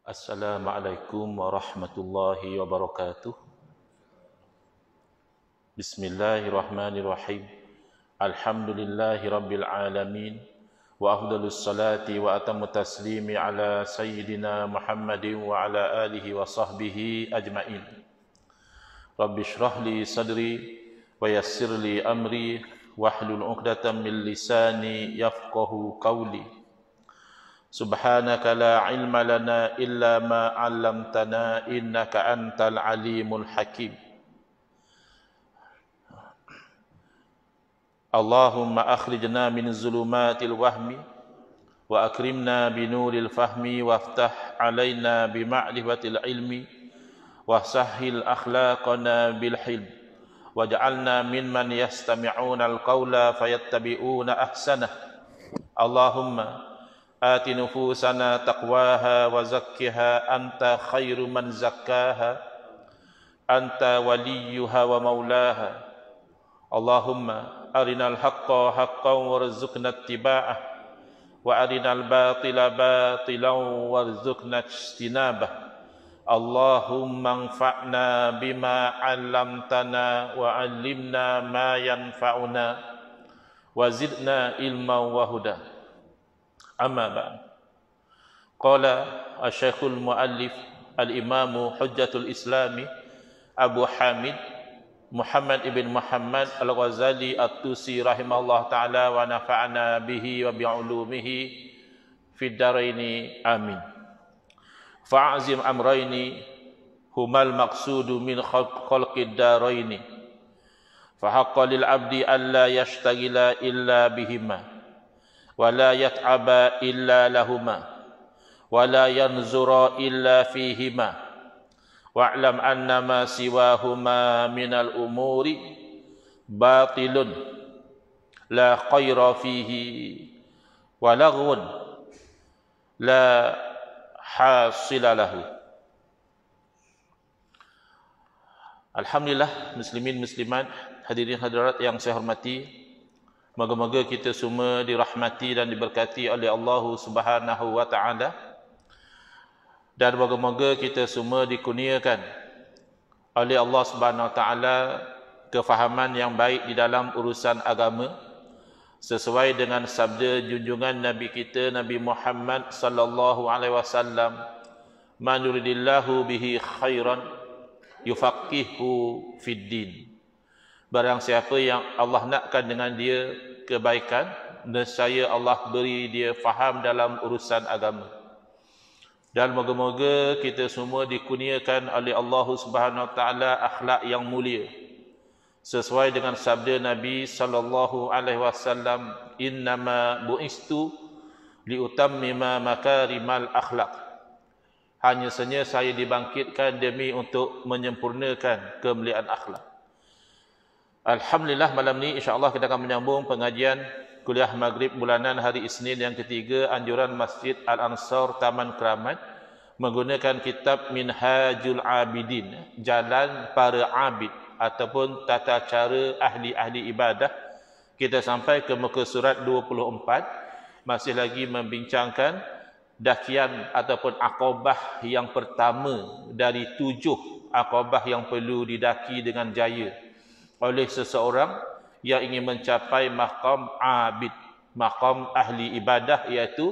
Assalamualaikum warahmatullahi wabarakatuh. Bismillahirrahmanirrahim. Alhamdulillahi rabbil alamin. Wa afdalus salati wa atammu taslimi ala sayyidina Muhammadin wa ala alihi wa sahbihi ajma'in. Rabbi shrah li sadri wa yassir li amri wahlul 'uqdatam min lisani yafqahu qawli. Subhanaka la ilma lana illa ma 'allamtana innaka antal alimul hakim. Allahumma akhrijna min zulumatil wahmi wa akrimna binuril fahmi waftah alaina bima'rifatil ilmi wa sahhil akhlaqana bil hilm waj'alna mimman yastami'una al-qawla fayattabi'una ahsanah. Allahumma آت نفوسنا تقواها وزكها أنت خير من زكاها أنت وليها ومولاها. اللهم أرنا الحق حقا وارزقنا اتباعه وأرنا الباطل باطلا وارزقنا اجتنابه. اللهم انفعنا بما علمتنا وعلمنا ما ينفعنا وزدنا علما وهدى. Amma ba'd. Qala asy-Syekhul Muallif al-Imamu Hujjatul Islami Abu Hamid Muhammad ibn Muhammad Al-Ghazali At-Tusi rahimahullah ta'ala wa nafa'ana bihi wa bi'ulumihi fid daraini amin. Fa'azim amraini humal maqsudu min khalqid daraini fa haqqa lil abdi alla yashtagila illa bihima ولا يتعب إلا لهما ولا ينظر إلا فيهما واعلم أن ما سواهما من الأمور باطل لا خير فيه ولغو لا حاصل له. Alhamdulillah, muslimin muslimat, hadirin hadirat yang saya hormati, moga-moga kita semua dirahmati dan diberkati oleh Allah Subhanahu wa taala, dan moga-moga kita semua dikurniakan oleh Allah Subhanahu wa taala kefahaman yang baik di dalam urusan agama sesuai dengan sabda junjungan Nabi kita Nabi Muhammad sallallahu alaihi wasallam, man yuridillahu bihi khairan yufaqihu fid din. Barang siapa yang Allah nakkan dengan dia kebaikan, nescaya Allah beri dia faham dalam urusan agama. Dan moga-moga kita semua dikurniakan oleh Allah Subhanahu wa taala akhlak yang mulia. Sesuai dengan sabda Nabi sallallahu alaihi wasallam, innama bu'istu liutammima makarimal akhlak. Hanya saja saya dibangkitkan demi untuk menyempurnakan kemuliaan akhlak. Alhamdulillah, malam ni insya-Allah kita akan menyambung pengajian kuliah maghrib bulanan hari Isnin yang ketiga anjuran Masjid Al-Ansar Taman Keramat menggunakan kitab Minhajul Abidin, jalan para abid ataupun tata cara ahli-ahli ibadah. Kita sampai ke muka surat 24, masih lagi membincangkan dakian ataupun aqabah yang pertama dari 7 aqabah yang perlu didaki dengan jaya oleh seseorang yang ingin mencapai maqam abid, maqam ahli ibadah, iaitu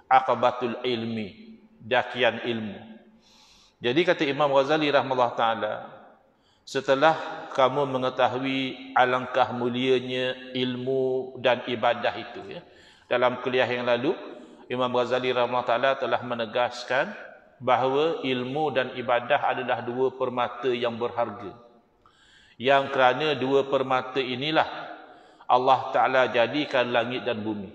aqabatul ilmi, dakian ilmu. Jadi kata Imam Ghazali rahimahullah taala, setelah kamu mengetahui alangkah mulianya ilmu dan ibadah itu, ya, dalam kuliah yang lalu Imam Ghazali rahimahullah taala telah menegaskan bahawa ilmu dan ibadah adalah dua permata yang berharga, yang kerana dua permata inilah Allah Ta'ala jadikan langit dan bumi.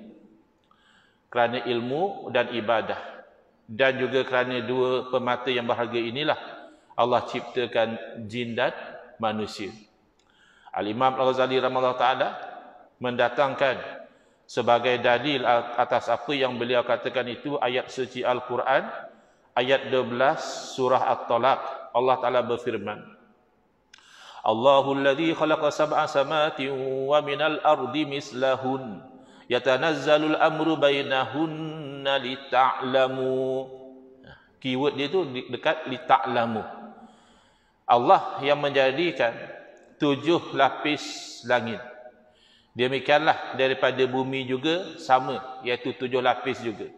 Kerana ilmu dan ibadah, dan juga kerana dua permata yang berharga inilah Allah ciptakan jin dan manusia. Al-Imam Al-Ghazali rahimahullah ta'ala mendatangkan sebagai dalil atas apa yang beliau katakan itu ayat suci Al-Quran, ayat 12 surah At-Talaq. Allah Ta'ala berfirman, Allahul ladzi khalaqa sab'a samatin wa minal ardi mislahun yatanazzalul amru bainahunna lita'lamu. Keyword dia tu dekat li ta'lamu. Allah yang menjadikan 7 lapis langit. Demikianlah daripada bumi juga sama, iaitu 7 lapis juga.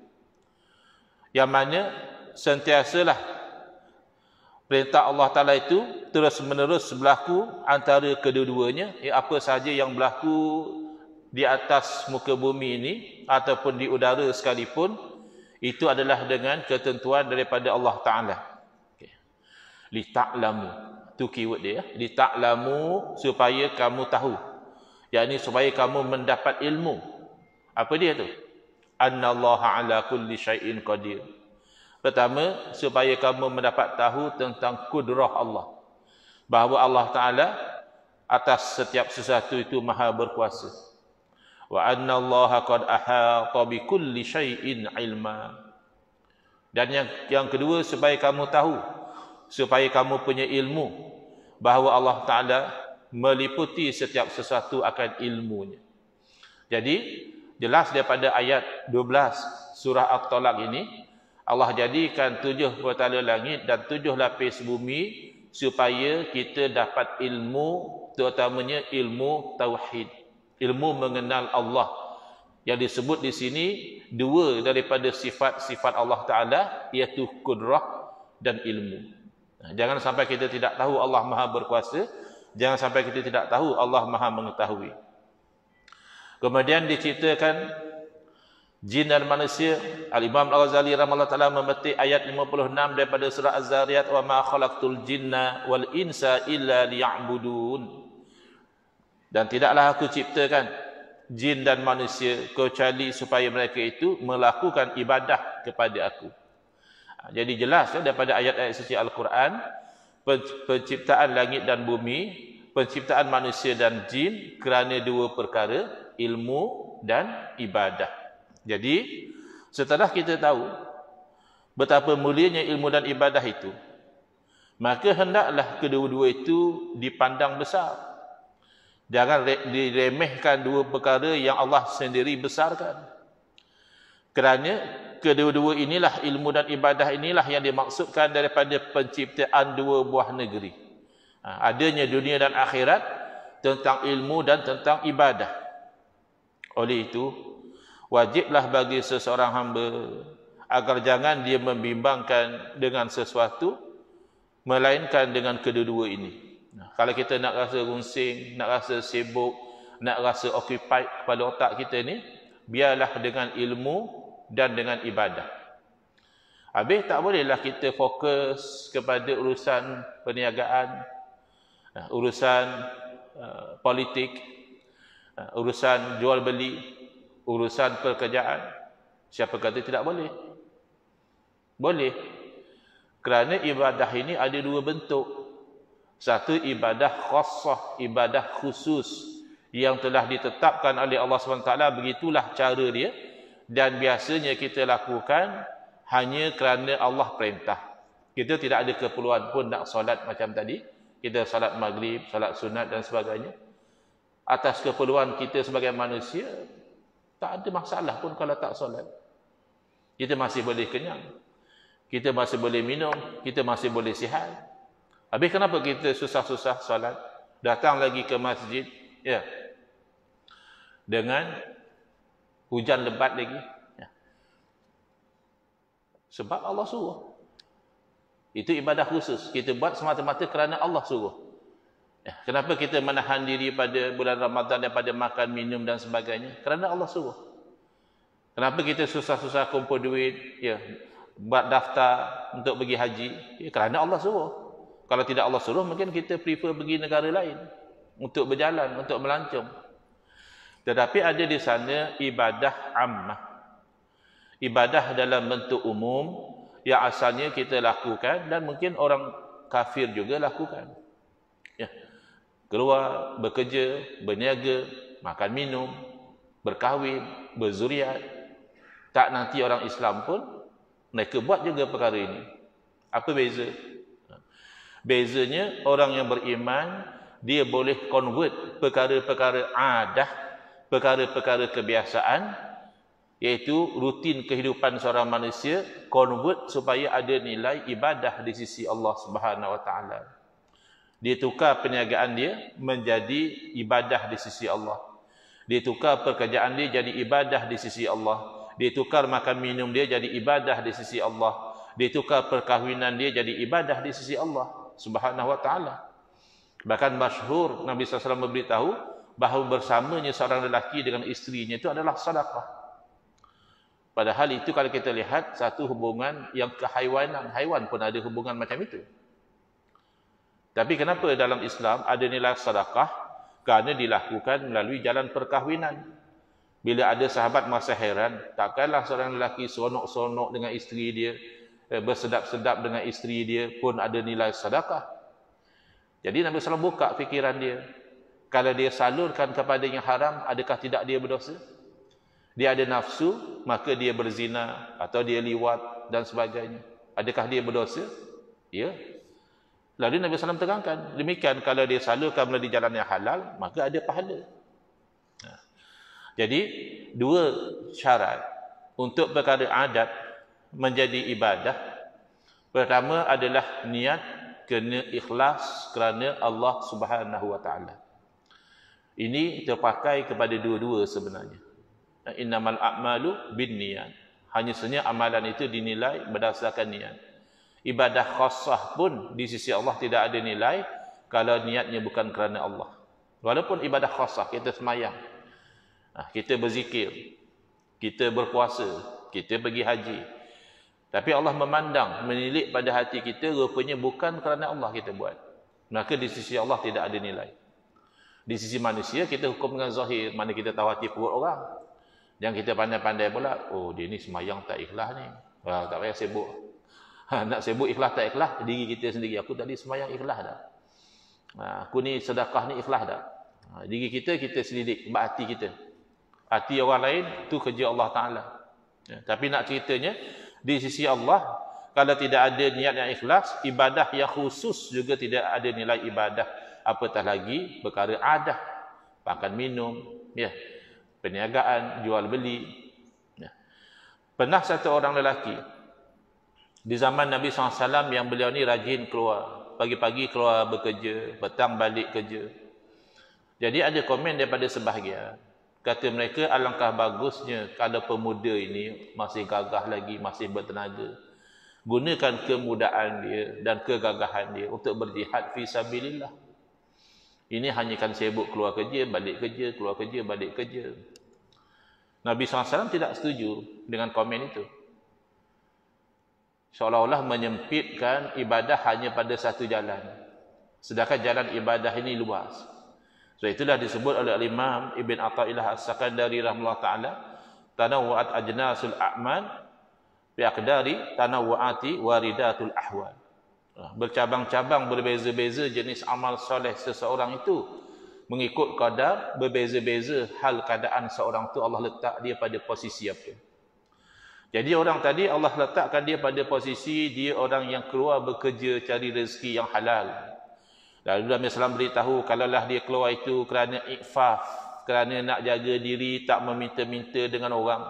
Yang mana sentiasalah perintah Allah Ta'ala itu terus menerus berlaku antara kedua-duanya. Apa sahaja yang berlaku di atas muka bumi ini ataupun di udara sekalipun, itu adalah dengan ketentuan daripada Allah Ta'ala. Okay. Li ta'lamu, itu keyword dia. Li ta'lamu, supaya kamu tahu, yakni supaya kamu mendapat ilmu. Apa dia tu? Annallaha ala kulli syai'in qadir. Pertama, supaya kamu mendapat tahu tentang kudrah Allah, bahawa Allah Ta'ala atas setiap sesuatu itu maha berkuasa. Wa annallaha qad ahata bi kulli syai'in ilma. Dan yang kedua, supaya kamu tahu, supaya kamu punya ilmu, bahawa Allah Ta'ala meliputi setiap sesuatu akan ilmunya. Jadi jelas daripada ayat 12 surah At-Talaq ini, Allah jadikan 7 petala langit dan 7 lapis bumi supaya kita dapat ilmu, terutamanya ilmu tauhid, ilmu mengenal Allah. Yang disebut di sini 2 daripada sifat-sifat Allah Ta'ala, iaitu kudrah dan ilmu. Jangan sampai kita tidak tahu Allah Maha Berkuasa, jangan sampai kita tidak tahu Allah Maha Mengetahui. Kemudian diceritakan jin dan manusia. Al-Imam Al-Ghazali rahimahullah ta'ala memetik ayat 56 daripada surah Az-Zariyat, wa ma khalaqtul jinna wal insa illa liya'budun. Dan tidaklah aku ciptakan jin dan manusia kecuali supaya mereka itu melakukan ibadah kepada aku. Jadi jelas daripada ayat-ayat suci Al-Quran, penciptaan langit dan bumi, penciptaan manusia dan jin kerana 2 perkara, ilmu dan ibadah. Jadi setelah kita tahu betapa mulianya ilmu dan ibadah itu, maka hendaklah kedua-dua itu dipandang besar. Jangan diremehkan 2 perkara yang Allah sendiri besarkan. Kerana kedua-dua inilah, ilmu dan ibadah inilah yang dimaksudkan daripada penciptaan 2 buah negeri. Adanya dunia dan akhirat, tentang ilmu dan tentang ibadah. Oleh itu, wajiblah bagi seseorang hamba agar jangan dia membimbangkan dengan sesuatu melainkan dengan kedua-dua ini. Kalau kita nak rasa runsing, nak rasa sibuk, nak rasa occupied kepada otak kita ni, biarlah dengan ilmu dan dengan ibadah. Habis tak bolehlah kita fokus kepada urusan perniagaan, urusan politik, urusan jual beli, urusan pekerjaan. Siapa kata tidak boleh? Boleh. Kerana ibadah ini ada 2 bentuk. Satu, ibadah khassah, ibadah khusus yang telah ditetapkan oleh Allah SWT, begitulah cara dia, dan biasanya kita lakukan hanya kerana Allah perintah. Kita tidak ada keperluan pun nak solat macam tadi. Kita solat maghrib, solat sunat dan sebagainya. Atas keperluan kita sebagai manusia, tak ada masalah pun kalau tak solat. Kita masih boleh kenyang, kita masih boleh minum, kita masih boleh sihat. Habis kenapa kita susah-susah solat, datang lagi ke masjid, ya, dengan hujan lebat lagi, ya. Sebab Allah suruh. Itu ibadah khusus, kita buat semata-mata kerana Allah suruh. Ya, kenapa kita menahan diri pada bulan Ramadan daripada makan, minum dan sebagainya? Kerana Allah suruh. Kenapa kita susah-susah kumpul duit, ya, buat daftar untuk pergi haji? Ya, kerana Allah suruh. Kalau tidak Allah suruh, mungkin kita prefer pergi negara lain untuk berjalan, untuk melancong. Tetapi ada di sana ibadah ammah, ibadah dalam bentuk umum yang asalnya kita lakukan dan mungkin orang kafir juga lakukan. Ya. Keluar, bekerja, berniaga, makan minum, berkahwin, berzuriat. Tak nanti orang Islam pun mereka buat juga perkara ini. Apa beza? Bezanya orang yang beriman, dia boleh convert perkara-perkara adah, perkara-perkara kebiasaan iaitu rutin kehidupan seorang manusia convert supaya ada nilai ibadah di sisi Allah Subhanahu wa taala. Dia tukar perniagaan dia menjadi ibadah di sisi Allah. Dia tukar pekerjaan dia jadi ibadah di sisi Allah. Dia tukar makan minum dia jadi ibadah di sisi Allah. Dia tukar perkahwinan dia jadi ibadah di sisi Allah Subhanahu wa taala. Bahkan masyhur Nabi SAW memberitahu bahawa bersamanya seorang lelaki dengan isterinya itu adalah sedekah. Padahal itu kalau kita lihat satu hubungan yang kehaiwanan, haiwan pun ada hubungan macam itu. Tapi kenapa dalam Islam ada nilai sedekah? Kerana dilakukan melalui jalan perkahwinan. Bila ada sahabat masa heran, takkanlah seorang lelaki seronok-seronok dengan isteri dia, bersedap-sedap dengan isteri dia pun ada nilai sedekah. Jadi Nabi SAW buka fikiran dia. Kalau dia salurkan kepada yang haram, adakah tidak dia berdosa? Dia ada nafsu, maka dia berzina atau dia liwat dan sebagainya. Adakah dia berdosa? Ya. Lalu Nabi SAW terangkan, demikian kalau dia salurkan melalui jalan yang halal, maka ada pahala. Jadi, dua syarat untuk perkara adat menjadi ibadah. Pertama adalah niat kena ikhlas kerana Allah Subhanahu wa taala. Ini terpakai kepada dua-dua sebenarnya. Innamal a'malu binniyat. Hanya sahaja amalan itu dinilai berdasarkan niat. Ibadah khassah pun di sisi Allah tidak ada nilai kalau niatnya bukan kerana Allah. Walaupun ibadah khassah, kita semayang, kita berzikir, kita berpuasa, kita pergi haji. Tapi Allah memandang, menilik pada hati kita, rupanya bukan kerana Allah kita buat. Maka di sisi Allah tidak ada nilai. Di sisi manusia, kita hukum dengan zahir, mana kita tahu hati perut orang. Yang kita pandai-pandai pula, oh dia ni semayang tak ikhlas ni. Tak payah sibuk. Nak sibuk ikhlas tak ikhlas, diri kita sendiri. Aku tadi semayang ikhlas dah. Aku ni sedekah ni ikhlas dah. Diri kita, kita selidik, sebab hati kita. Hati orang lain, tu kerja Allah Ta'ala. Tapi nak ceritanya, di sisi Allah, kalau tidak ada niat yang ikhlas, ibadah yang khusus juga tidak ada nilai ibadah. Apatah lagi perkara adah, makan minum, perniagaan, jual beli. Pernah satu orang lelaki di zaman Nabi SAW yang beliau ni rajin keluar, pagi-pagi keluar bekerja, petang balik kerja. Jadi ada komen daripada sebahagian, kata mereka alangkah bagusnya kalau pemuda ini masih gagah lagi, masih bertenaga, gunakan kemudaan dia dan kegagahan dia untuk berjihad fi sabilillah. Ini hanya kan sibuk keluar kerja, balik kerja, keluar kerja, balik kerja. Nabi SAW tidak setuju dengan komen itu. Seolah-olah menyempitkan ibadah hanya pada satu jalan. Sedangkan jalan ibadah ini luas. So itulah disebut oleh Imam Ibn Athaillah As-Sakandari rahimahullah ta'ala, tanawwa'at ajnasul a'mal biaqdari tanawwa'ati waridatul ahwal. Bercabang-cabang, berbeza-beza jenis amal soleh seseorang itu, mengikut kadar berbeza-beza hal keadaan seorang itu Allah letak dia pada posisi apa. Jadi orang tadi Allah letakkan dia pada posisi dia orang yang keluar bekerja cari rezeki yang halal. Lalu Nabi SAW beritahu kalaulah dia keluar itu kerana ikfaf, kerana nak jaga diri, tak meminta-minta dengan orang,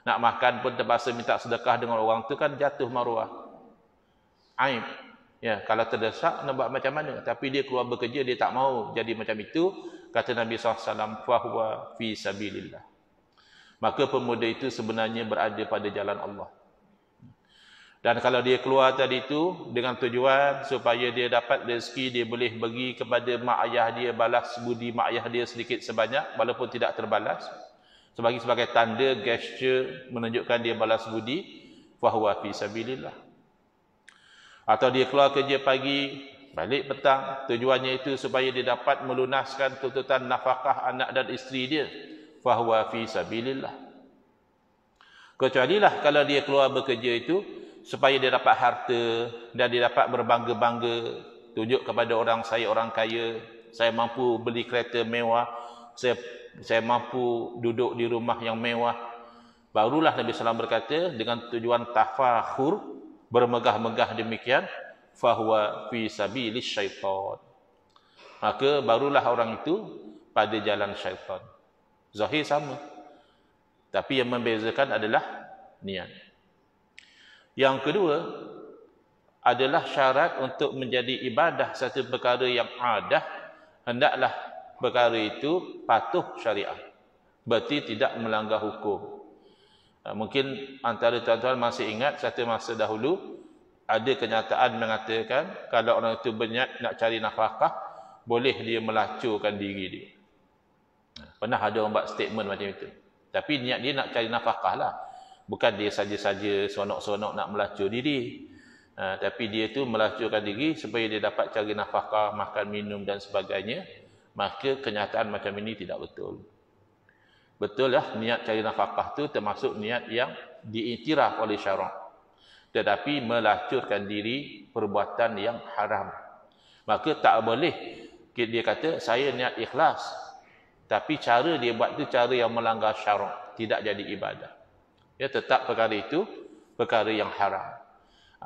nak makan pun terpaksa minta sedekah dengan orang, tu kan jatuh maruah, aib. Ya, kalau terdesak nak buat macam mana? Tapi dia keluar bekerja, dia tak mau jadi macam itu. Kata Nabi SAW, fahuwa fi sabilillah. Maka pemuda itu sebenarnya berada pada jalan Allah. Dan kalau dia keluar tadi itu dengan tujuan supaya dia dapat rezeki, dia boleh bagi kepada mak ayah dia, balas budi mak ayah dia sedikit sebanyak, walaupun tidak terbalas, sebagai tanda, gesture menunjukkan dia balas budi, fahuwa fi sabilillah. Atau dia keluar kerja pagi, balik petang, tujuannya itu supaya dia dapat melunaskan tuntutan nafkah anak dan isteri dia, fahuwa fi sabilillah. Kecualilah kalau dia keluar bekerja itu supaya dia dapat harta dan dia dapat berbangga-bangga, tunjuk kepada orang, saya orang kaya, saya mampu beli kereta mewah, saya mampu duduk di rumah yang mewah. Barulah Nabi SAW berkata dengan tujuan tafakhur, bermegah-megah demikian, fahuwa fi sabilis syaitan. Maka barulah orang itu pada jalan syaitan. Zahir sama. Tapi yang membezakan adalah niat. Yang kedua adalah syarat untuk menjadi ibadah satu perkara yang adah, hendaklah perkara itu patuh syariat. Berarti tidak melanggar hukum. Mungkin antara tuan-tuan masih ingat satu masa dahulu ada kenyataan mengatakan kalau orang itu berniat nak cari nafkah, boleh dia melacurkan diri dia. Pernah ada orang buat statement macam itu. Tapi niat dia nak cari nafkah lah. Bukan dia saja-saja seronok-seronok nak melacur diri. Tapi dia tu melacurkan diri supaya dia dapat cari nafkah, makan, minum dan sebagainya. Maka kenyataan macam ini tidak betul. Betul lah, niat cari nafkah tu termasuk niat yang diiktiraf oleh syarak. Tetapi melacurkan diri perbuatan yang haram. Maka tak boleh dia kata saya niat ikhlas. Tapi cara dia buat tu cara yang melanggar syarak, tidak jadi ibadah. Ya, tetap perkara itu perkara yang haram.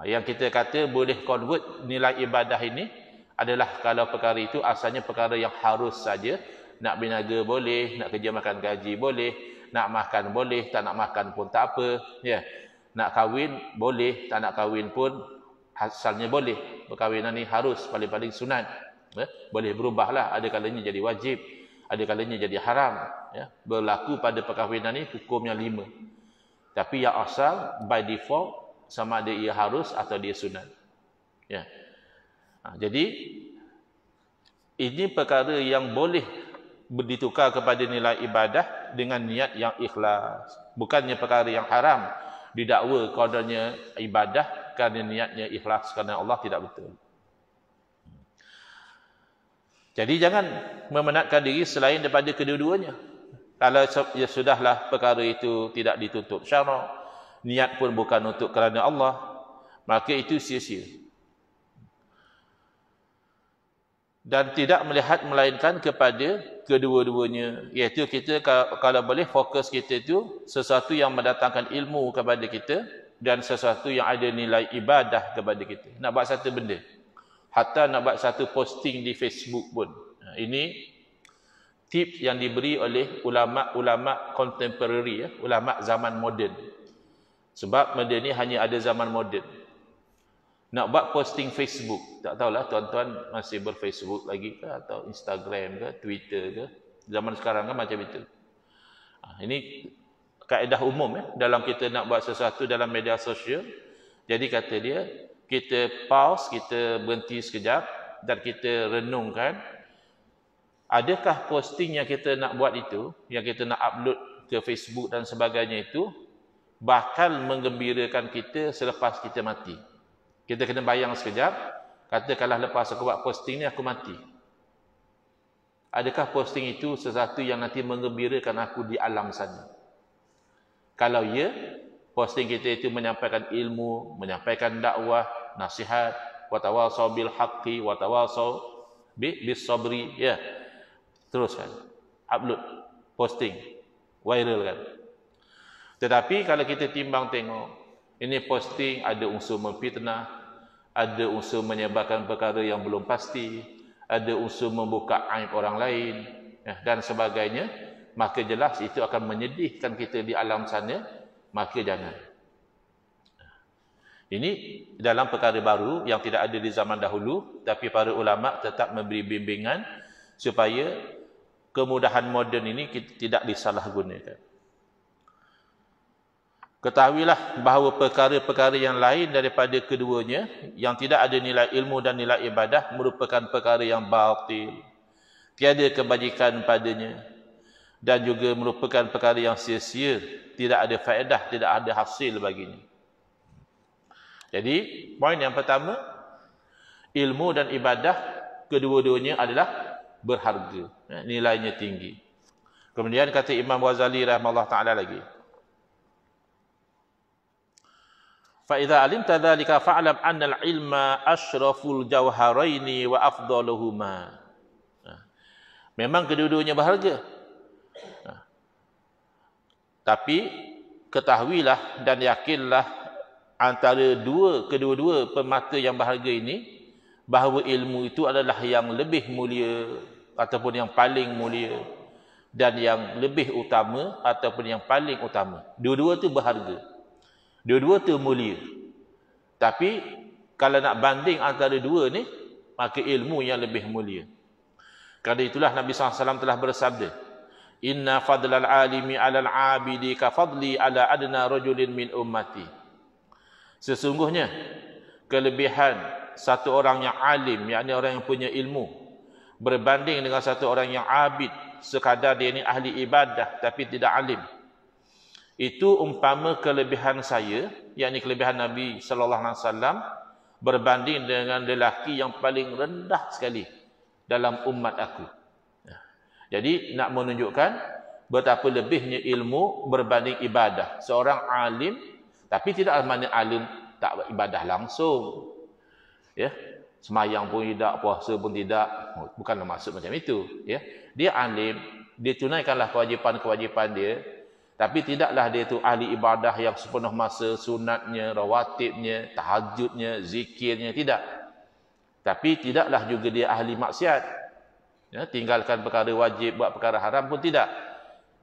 Yang kita kata boleh convert nilai ibadah ini adalah kalau perkara itu asalnya perkara yang harus saja. Nak berniaga boleh, nak kerja makan gaji boleh, nak makan boleh, tak nak makan pun tak apa. Ya. Nak kahwin boleh, tak nak kahwin pun asalnya boleh. Perkahwinan ni harus, paling-paling sunat. Ya. Boleh berubahlah, ada kalanya jadi wajib, ada kalanya jadi haram. Ya. Berlaku pada perkahwinan ni hukumnya 5. Tapi yang asal by default sama ada ia harus atau dia sunat. Ya. Jadi ini perkara yang boleh ditukar kepada nilai ibadah dengan niat yang ikhlas. Bukannya perkara yang haram didakwa kadarnya ibadah kerana niatnya ikhlas kerana Allah, tidak betul. Jadi jangan memenatkan diri selain daripada kedua-duanya. Kalau ya sudahlah perkara itu tidak dituntut syarak, niat pun bukan untuk kerana Allah, maka itu sia-sia. Dan tidak melihat melainkan kepada kedua-duanya, iaitu kita kalau boleh fokus kita itu sesuatu yang mendatangkan ilmu kepada kita dan sesuatu yang ada nilai ibadah kepada kita. Nak buat satu benda, hatta nak buat satu posting di Facebook pun, ini tips yang diberi oleh ulama-ulama contemporary, ulama zaman moden. Sebab benda ni hanya ada zaman moden. Nak buat posting Facebook, tak tahulah tuan-tuan masih ber-Facebook lagi ke, atau Instagram ke, Twitter ke. Zaman sekarang kan macam itu. Ini kaedah umum dalam kita nak buat sesuatu dalam media sosial. Jadi kata dia, kita pause, kita berhenti sekejap dan kita renungkan, adakah posting yang kita nak buat itu, yang kita nak upload ke Facebook dan sebagainya itu, bakal menggembirakan kita selepas kita mati. Kita kena bayang sekejap, katakanlah lepas aku buat posting ni aku mati. Adakah posting itu sesuatu yang nanti menggembirakan aku di alam sana? Kalau ya, posting kita itu menyampaikan ilmu, menyampaikan dakwah, nasihat, wa tawasau bil haqqi, wa tawasau bis sabri, ya. Teruskan, upload, posting, viral kan. Tetapi kalau kita timbang tengok, ini posting ada unsur memfitnah, ada unsur menyebarkan perkara yang belum pasti, ada unsur membuka aib orang lain, dan sebagainya, maka jelas itu akan menyedihkan kita di alam sana, maka jangan. Ini dalam perkara baru yang tidak ada di zaman dahulu, tapi para ulama tetap memberi bimbingan supaya kemudahan moden ini tidak disalahgunakan. Ketahuilah bahawa perkara-perkara yang lain daripada keduanya yang tidak ada nilai ilmu dan nilai ibadah merupakan perkara yang batil, tiada kebajikan padanya, dan juga merupakan perkara yang sia-sia, tidak ada faedah, tidak ada hasil baginya. Jadi poin yang pertama, ilmu dan ibadah kedua-duanya adalah berharga, nilainya tinggi. Kemudian kata Imam Ghazali rahimahullah ta'ala lagi, فَإِذَا عَلِمْتَ ذَلِكَ فَعْلَمْ أَنَّ الْعِلْمَ أَشْرَفُ الْجَوْهَرَيْنِ وَأَفْضَلُهُمَا. Memang kedua-duanya berharga. Tapi ketahuilah dan yakinlah antara kedua-dua permata yang berharga ini, bahawa ilmu itu adalah yang lebih mulia ataupun yang paling mulia. dan yang lebih utama ataupun yang paling utama. Dua-dua tu berharga. Dua-dua tu mulia. Tapi kalau nak banding antara dua ni, maka ilmu yang lebih mulia. Kerana itulah Nabi SAW telah bersabda, Inna fadlal alimi alal abidi ka fadli ala adna rajulin min ummati. Sesungguhnya kelebihan satu orang yang alim, yakni orang yang punya ilmu, berbanding dengan satu orang yang abid, sekadar dia ni ahli ibadah tapi tidak alim. Itu umpama kelebihan saya, yakni kelebihan Nabi SAW, berbanding dengan lelaki yang paling rendah sekali dalam umat aku. Jadi nak menunjukkan betapa lebihnya ilmu berbanding ibadah. Seorang alim, tapi tidak makna alim tak ibadah langsung. Ya, semayang pun tidak, puasa pun tidak. Bukanlah maksud macam itu. Ya, dia alim, dia tunaikanlah kewajipan-kewajipan dia, tapi tidaklah dia itu ahli ibadah yang sepenuh masa, sunatnya, rawatibnya, tahajudnya, zikirnya, tidak. Tapi tidaklah juga dia ahli maksiat. Ya, tinggalkan perkara wajib, buat perkara haram pun tidak.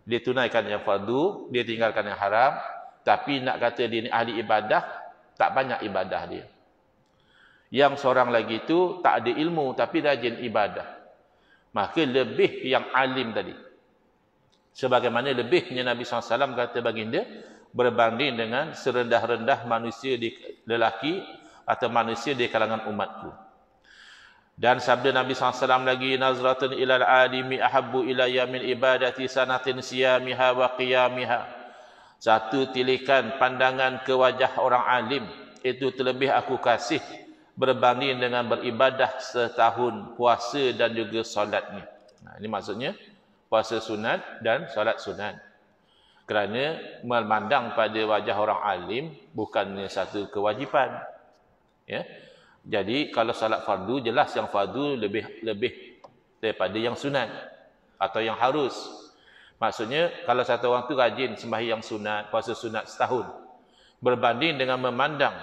Dia tunaikan yang fardu, dia tinggalkan yang haram, tapi nak kata dia ni ahli ibadah, tak banyak ibadah dia. Yang seorang lagi itu tak ada ilmu tapi rajin ibadah. Maka lebih yang alim tadi. Sebagaimana lebihnya Nabi SAW kata baginda, berbanding dengan serendah-rendah manusia di lelaki atau manusia di kalangan umatku. Dan sabda Nabi SAW lagi, Nazratun ilal alimi ahabbu ilayya min ibadati sanatin siyamiha wa qiyamiha. Satu tilikan pandangan ke wajah orang alim, itu terlebih aku kasih berbanding dengan beribadah setahun puasa dan juga solatnya. Nah, ini maksudnya puasa sunat dan solat sunat. Kerana memandang pada wajah orang alim bukannya satu kewajipan. Ya. Jadi kalau salat fardu, jelas yang fardu lebih daripada yang sunat atau yang harus. Maksudnya kalau satu orang tu rajin sembahyang sunat, puasa sunat setahun, berbanding dengan memandang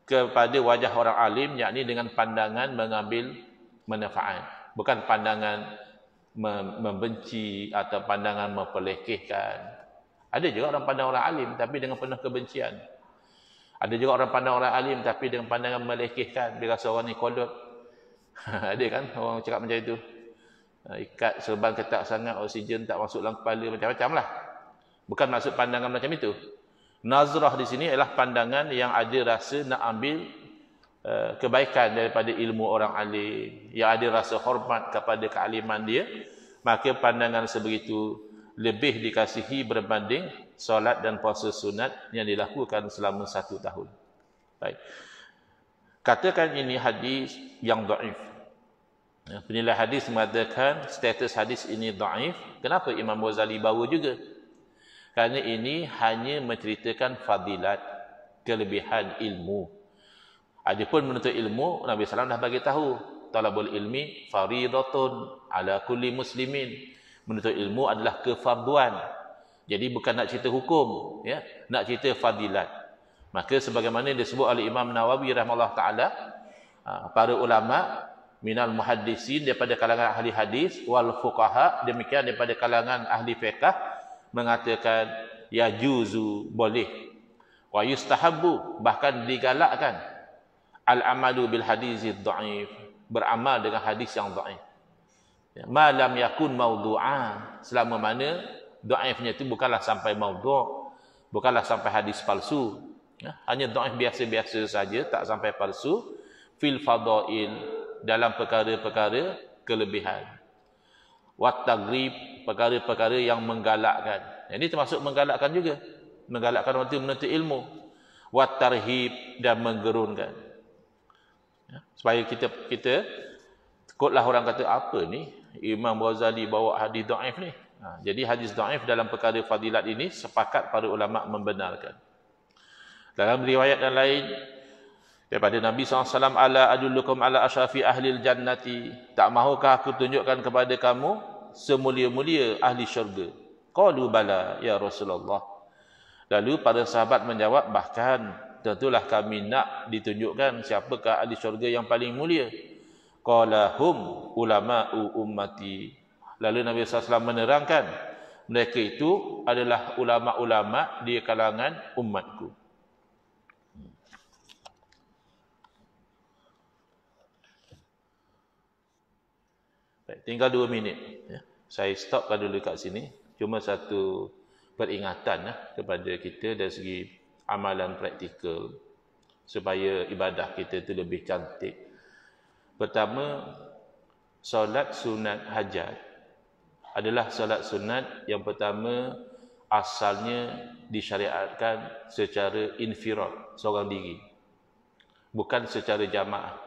kepada wajah orang alim, yakni dengan pandangan mengambil manfaat, bukan pandangan membenci atau pandangan memperlekehkan. Ada juga orang pandang orang alim tapi dengan penuh kebencian. Ada juga orang pandang orang alim tapi dengan pandangan melekehkan. Dia rasa orang ni kolot. Ada kan orang cakap macam itu. Ikat serban ketat sangat, oksigen tak masuk dalam kepala, macam-macam lah. Bukan maksud pandangan macam itu. Nazrah di sini adalah pandangan yang ada rasa nak ambil kebaikan daripada ilmu orang alim, yang ada rasa hormat kepada kealiman dia. Maka pandangan sebegitu lebih dikasihi berbanding solat dan puasa sunat yang dilakukan selama 1 tahun. Baik. Katakan ini hadis yang dhaif. Penilai hadis mengatakan status hadis ini dhaif. Kenapa Imam Ghazali bawa juga? Kerana ini hanya menceritakan fadilat, kelebihan ilmu. Adapun menuntut ilmu, Nabi SAW dah bagi tahu, talabul ilmi faridatun ala kulli muslimin. Menuntut ilmu adalah kefarduan. Jadi bukan nak cerita hukum, ya, nak cerita fadilat. Maka sebagaimana disebut oleh Imam Nawawi rahimahullah taala, para ulama minal muhaddisin daripada kalangan ahli hadis wal fuqaha, demikian daripada kalangan ahli fiqh, mengatakan ya juzu, boleh, wa yustahabbu, bahkan digalakkan, al amalu bil hadis dhaif, beramal dengan hadis yang dhaif. Ma lam yakun maudhu'a, selama mana dhaifnya itu bukanlah sampai maudhu', bukanlah sampai hadis palsu, ya, hanya dhaif biasa-biasa saja, tak sampai palsu. Fil fadail, dalam perkara-perkara kelebihan. Wat taghrib, perkara-perkara yang menggalakkan. Ini termasuk menggalakkan juga, menggalakkan orang itu menuntut ilmu. Wat tarhib, dan menggerunkan, ya, supaya kita takutlah orang kata apa ni Imam Ghazali bawa hadis dhaif ni. Jadi hadis dhaif dalam perkara fadilat ini sepakat para ulama membenarkan. Dalam riwayat yang lain daripada Nabi SAW, ala adullukum ala asyafi ahlil jannati, tak mahukah aku tunjukkan kepada kamu semulia-mulia ahli syurga? Qalu bala ya Rasulullah. Lalu para sahabat menjawab, bahkan tentulah kami nak ditunjukkan siapakah ahli syurga yang paling mulia. Qala hum ulama'u ummati. Lalu Nabi SAW menerangkan, mereka itu adalah ulama-ulama di kalangan umatku. Baik, tinggal 2 minit. Ya. Saya stopkan dulu kat sini. Cuma satu peringatan kepada kita dari segi amalan praktikal supaya ibadah kita itu lebih cantik. Pertama, solat sunat hajat adalah solat sunat yang pertama asalnya disyariatkan secara infirad, seorang diri. Bukan secara jamaah.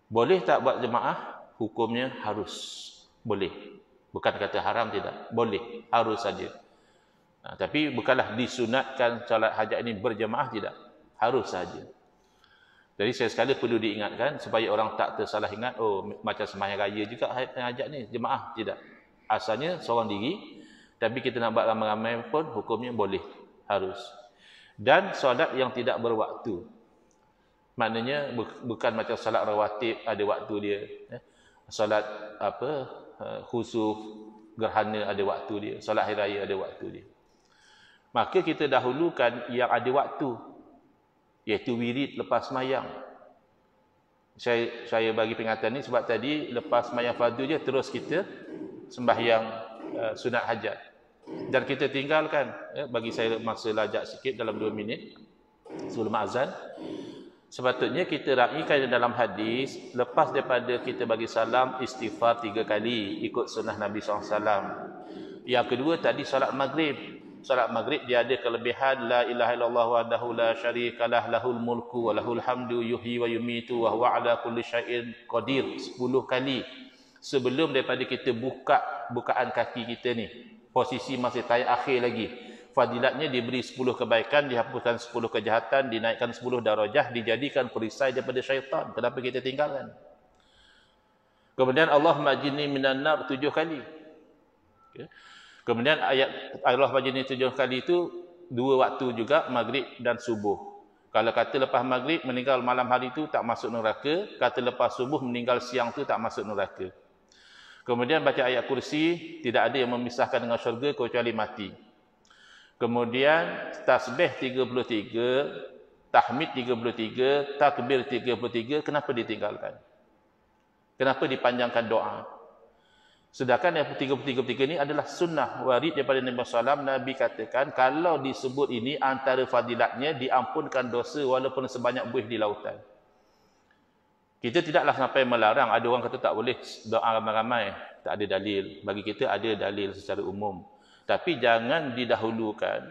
Boleh tak buat jamaah? Hukumnya harus. Boleh. Bukan kata haram, tidak. Boleh. Harus saja. Tapi bukanlah disunatkan solat hajat ini berjamaah, tidak. Harus saja. Jadi saya sekali perlu diingatkan supaya orang tak tersalah ingat, oh macam sembahyang raya juga hajat ni, jemaah. Tidak. Asalnya seorang diri, tapi kita nak buat ramai-ramai pun hukumnya boleh, harus. Dan solat yang tidak berwaktu. Maknanya bukan macam solat rawatib ada waktu dia. Solat khusuf, gerhana ada waktu dia. Solat hari raya ada waktu dia. Maka kita dahulukan yang ada waktu, iaitu wirid lepas sembahyang. Saya bagi peringatan ni sebab tadi lepas sembahyang fardu je terus kita sembahyang sunat hajat. Dan kita tinggalkan, bagi saya masa lajak sikit dalam 2 minit sebelum azan. Sepatutnya kita raikan dalam hadis, lepas daripada kita bagi salam, istighfar 3 kali ikut sunnah Nabi SAW. Yang kedua tadi solat maghrib. Solat maghrib dia ada kelebihan la ilaha illallah wahdahu la syarikalah lahul mulku wa lahul hamdu yuhyi wa yumitu wa huwa ala kulli syai'in qadir 10 kali sebelum daripada kita bukaan kaki kita ni, posisi masih tayat akhir lagi. Fadilatnya diberi 10 kebaikan, dihapuskan 10 kejahatan, dinaikkan 10 darajah, dijadikan perisai daripada syaitan. Kenapa kita tinggalkan? Kemudian Allahumma ajirni minan nar 7 kali. Okay. Kemudian ayat Allah majini 7 kali itu 2 waktu juga, maghrib dan subuh. Kalau kata lepas maghrib meninggal malam hari itu tak masuk neraka, kata lepas subuh meninggal siang itu tak masuk neraka. Kemudian baca ayat kursi, tidak ada yang memisahkan dengan syurga kecuali mati. Kemudian tasbih 33, tahmid 33, takbir 33, kenapa ditinggalkan? Kenapa dipanjangkan doa? Sedangkan yang 33 ini adalah sunnah warid daripada Nabi SAW. Nabi katakan kalau disebut ini antara fadilatnya diampunkan dosa walaupun sebanyak buih di lautan. Kita tidaklah sampai melarang. Ada orang kata tak boleh doa ramai-ramai, tak ada dalil. Bagi kita ada dalil secara umum. Tapi jangan didahulukan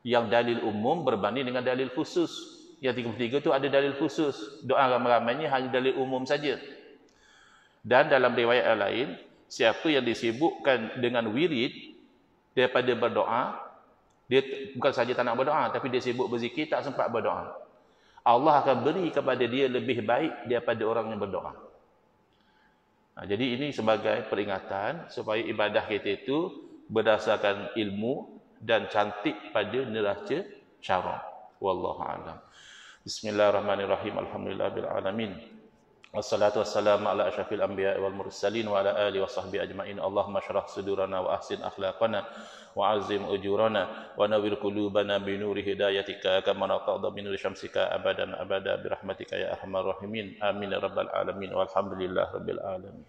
yang dalil umum berbanding dengan dalil khusus. Yang 33 itu ada dalil khusus. Doa ramai-ramainya hanya dalil umum saja. Dan dalam riwayat yang lain, siapa yang disibukkan dengan wirid daripada berdoa, dia bukan saja tak nak berdoa, tapi dia sibuk berzikir, tak sempat berdoa, Allah akan beri kepada dia lebih baik daripada orang yang berdoa. Jadi ini sebagai peringatan supaya ibadah kita itu berdasarkan ilmu dan cantik pada neraca syarak. Wallahu a'lam. Bismillahirrahmanirrahim. Alhamdulillahirabbil alamin. Wassalatu wassalamu ala asyrafil anbiya'i wal mursalin wa ala alihi washabbihi ajmain. Allahumma shrah sudurana wa ahsin akhlaqana wa azim ujurana wa nawwir qulubana bi nuri hidayatika kama nata'adha bi nuri syamsika abadan abada bi rahmatika ya arhamar rahimin. Amin ya rabbal alamin. Walhamdulillahirabbil alamin.